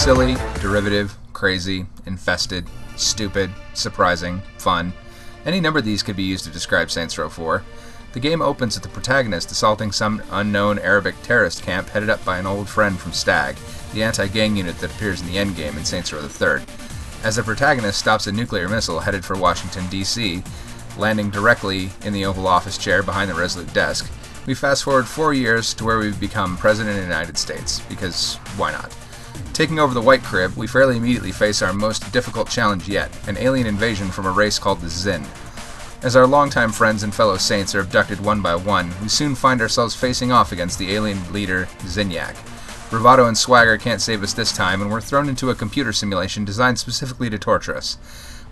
Silly, derivative, crazy, infested, stupid, surprising, fun. Any number of these could be used to describe Saints Row 4. The game opens with the protagonist assaulting some unknown Arabic terrorist camp headed up by an old friend from STAG, the anti-gang unit that appears in the endgame in Saints Row III. As the protagonist stops a nuclear missile headed for Washington, D.C., landing directly in the Oval Office chair behind the Resolute desk, we fast forward 4 years to where we've become President of the United States, because why not? Taking over the White Crib, we fairly immediately face our most difficult challenge yet, an alien invasion from a race called the Zin. As our longtime friends and fellow Saints are abducted one by one, we soon find ourselves facing off against the alien leader, Zinyak. Bravado and swagger can't save us this time, and we're thrown into a computer simulation designed specifically to torture us.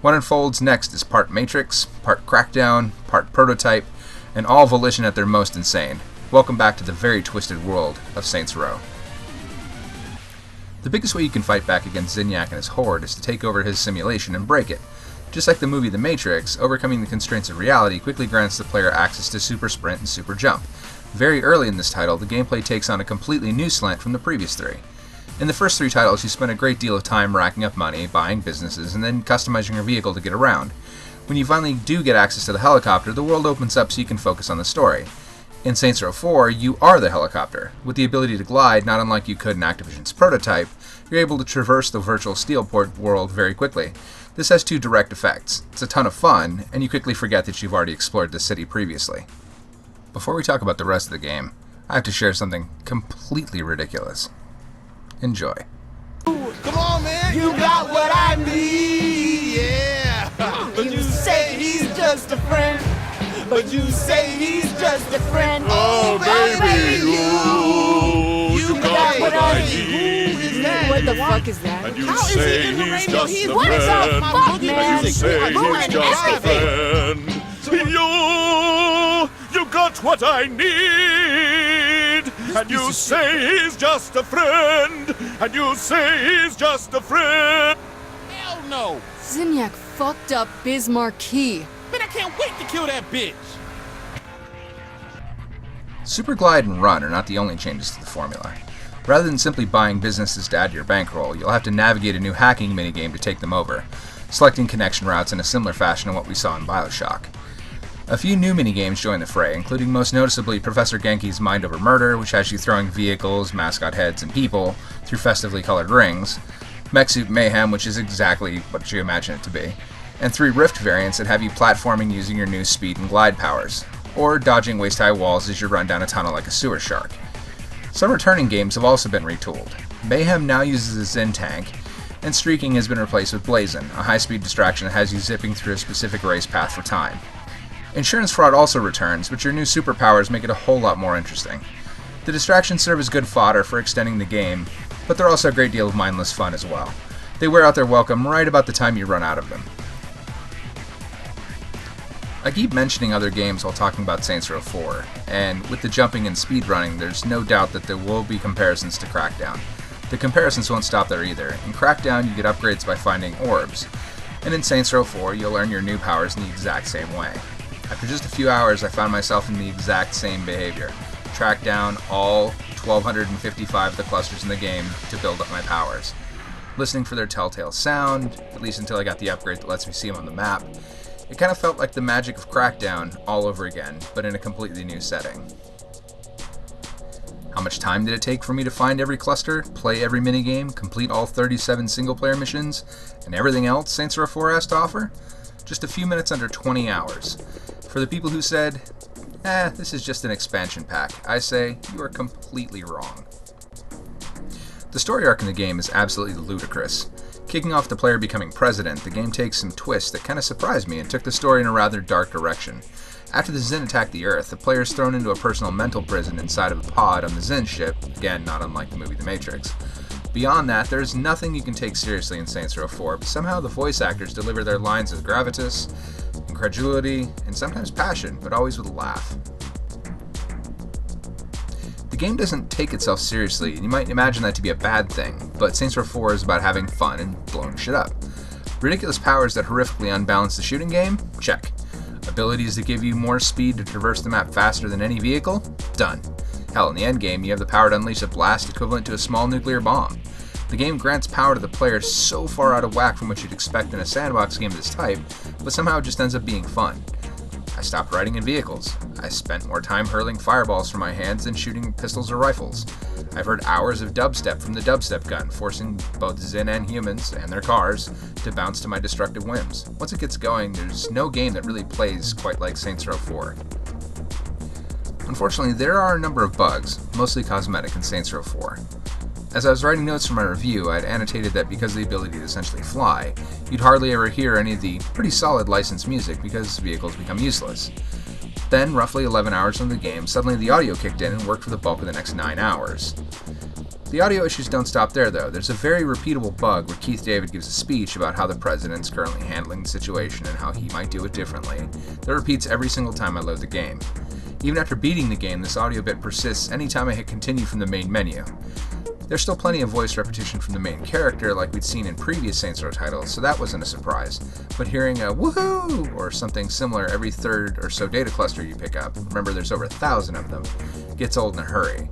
What unfolds next is part Matrix, part Crackdown, part Prototype, and all volition at their most insane. Welcome back to the very twisted world of Saints Row. The biggest way you can fight back against Zinyak and his horde is to take over his simulation and break it. Just like the movie The Matrix, overcoming the constraints of reality quickly grants the player access to Super Sprint and Super Jump. Very early in this title, the gameplay takes on a completely new slant from the previous three. In the first three titles, you spend a great deal of time racking up money, buying businesses, and then customizing your vehicle to get around. When you finally do get access to the helicopter, the world opens up so you can focus on the story. In Saints Row 4, you are the helicopter. With the ability to glide, not unlike you could in Activision's Prototype, you're able to traverse the virtual Steelport world very quickly. This has two direct effects. It's a ton of fun, and you quickly forget that you've already explored the city previously. Before we talk about the rest of the game, I have to share something completely ridiculous. Enjoy. Come on, man! You got what I need, yeah! But you say he's just a friend. But you say he's just a friend. Oh, baby, you got what I need. What the fuck is that? And you say he's just a friend. What is up, fuck, man? And you say he's just a friend. You got what I need. And you say he's just a friend. And you say he's just a friend. Hell no. Zinyak fucked up Biz Marquee. Man, I can't wait to kill that bitch. Super Glide and Run are not the only changes to the formula. Rather than simply buying businesses to add to your bankroll, you'll have to navigate a new hacking minigame to take them over, selecting connection routes in a similar fashion to what we saw in Bioshock. A few new minigames join the fray, including most noticeably Professor Genki's Mind Over Murder, which has you throwing vehicles, mascot heads, and people through festively colored rings, Mech Suit Mayhem, which is exactly what you imagine it to be, and 3 Rift variants that have you platforming using your new speed and glide powers, or dodging waist-high walls as you run down a tunnel like a sewer shark. Some returning games have also been retooled. Mayhem now uses a Zen tank, and streaking has been replaced with Blazin, a high-speed distraction that has you zipping through a specific race path for time. Insurance Fraud also returns, but your new superpowers make it a whole lot more interesting. The distractions serve as good fodder for extending the game, but they're also a great deal of mindless fun as well. They wear out their welcome right about the time you run out of them. I keep mentioning other games while talking about Saints Row 4, and with the jumping and speedrunning, there's no doubt that there will be comparisons to Crackdown. The comparisons won't stop there either. In Crackdown, you get upgrades by finding orbs, and in Saints Row 4, you'll earn your new powers in the exact same way. After just a few hours, I found myself in the exact same behavior. Track down all 1,255 of the clusters in the game to build up my powers. Listening for their telltale sound, at least until I got the upgrade that lets me see them on the map. It kind of felt like the magic of Crackdown all over again, but in a completely new setting. How much time did it take for me to find every cluster, play every minigame, complete all 37 single-player missions, and everything else Saints Row 4 has to offer? Just a few minutes under 20 hours. For the people who said, this is just an expansion pack, I say, you are completely wrong. The story arc in the game is absolutely ludicrous. Kicking off the player becoming president, the game takes some twists that kind of surprised me and took the story in a rather dark direction. After the Zin attack the Earth, the player is thrown into a personal mental prison inside of a pod on the Zin ship, again not unlike the movie The Matrix. Beyond that, there's nothing you can take seriously in Saints Row 4, but somehow the voice actors deliver their lines with gravitas, incredulity, and sometimes passion, but always with a laugh. The game doesn't take itself seriously, and you might imagine that to be a bad thing, but Saints Row 4 is about having fun and blowing shit up. Ridiculous powers that horrifically unbalance the shooting game? Check. Abilities that give you more speed to traverse the map faster than any vehicle? Done. Hell, in the endgame, you have the power to unleash a blast equivalent to a small nuclear bomb. The game grants power to the player so far out of whack from what you'd expect in a sandbox game of this type, but somehow it just ends up being fun. I stopped riding in vehicles. I spent more time hurling fireballs from my hands than shooting pistols or rifles. I've heard hours of dubstep from the dubstep gun, forcing both Zin and humans, and their cars, to bounce to my destructive whims. Once it gets going, there's no game that really plays quite like Saints Row 4. Unfortunately, there are a number of bugs, mostly cosmetic, in Saints Row 4. As I was writing notes for my review, I had annotated that because of the ability to essentially fly, you'd hardly ever hear any of the pretty solid licensed music because vehicles become useless. Then, roughly 11 hours into the game, suddenly the audio kicked in and worked for the bulk of the next 9 hours. The audio issues don't stop there though. There's a very repeatable bug where Keith David gives a speech about how the president's currently handling the situation and how he might do it differently, that repeats every single time I load the game. Even after beating the game, this audio bit persists anytime I hit continue from the main menu. There's still plenty of voice repetition from the main character like we'd seen in previous Saints Row titles, so that wasn't a surprise, but hearing a woohoo or something similar every third or so data cluster you pick up, remember there's over 1,000 of them, gets old in a hurry.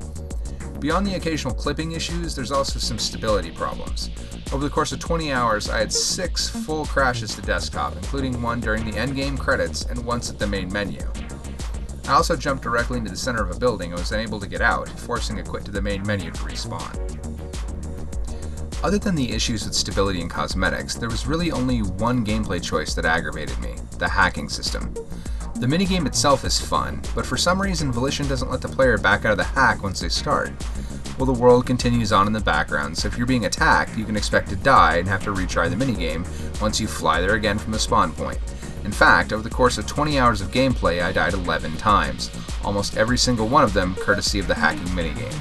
Beyond the occasional clipping issues, there's also some stability problems. Over the course of 20 hours, I had 6 full crashes to desktop, including one during the endgame credits and once at the main menu. I also jumped directly into the center of a building and was unable to get out, forcing a quit to the main menu to respawn. Other than the issues with stability and cosmetics, there was really only one gameplay choice that aggravated me: the hacking system. The minigame itself is fun, but for some reason Volition doesn't let the player back out of the hack once they start. Well, the world continues on in the background, so if you're being attacked, you can expect to die and have to retry the minigame once you fly there again from the spawn point. In fact, over the course of 20 hours of gameplay, I died 11 times, almost every single one of them courtesy of the hacking minigame.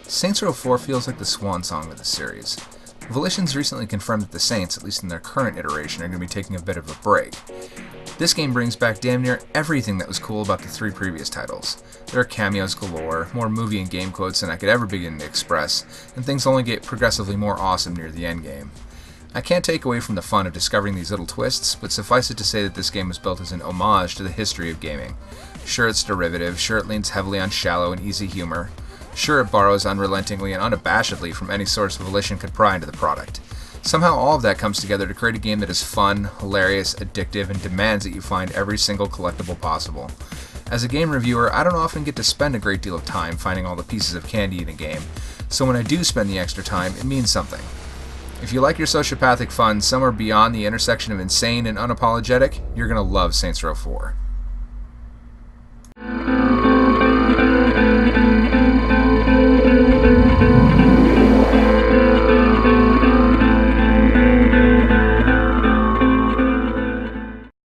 Saints Row 4 feels like the swan song of the series. Volition's recently confirmed that the Saints, at least in their current iteration, are going to be taking a bit of a break. This game brings back damn near everything that was cool about the 3 previous titles. There are cameos galore, more movie and game quotes than I could ever begin to express, and things only get progressively more awesome near the endgame. I can't take away from the fun of discovering these little twists, but suffice it to say that this game was built as an homage to the history of gaming. Sure, it's derivative, sure it leans heavily on shallow and easy humor, sure it borrows unrelentingly and unabashedly from any source Volition could pry into the product. Somehow all of that comes together to create a game that is fun, hilarious, addictive, and demands that you find every single collectible possible. As a game reviewer, I don't often get to spend a great deal of time finding all the pieces of candy in a game, so when I do spend the extra time, it means something. If you like your sociopathic fun somewhere beyond the intersection of insane and unapologetic, you're going to love Saints Row 4.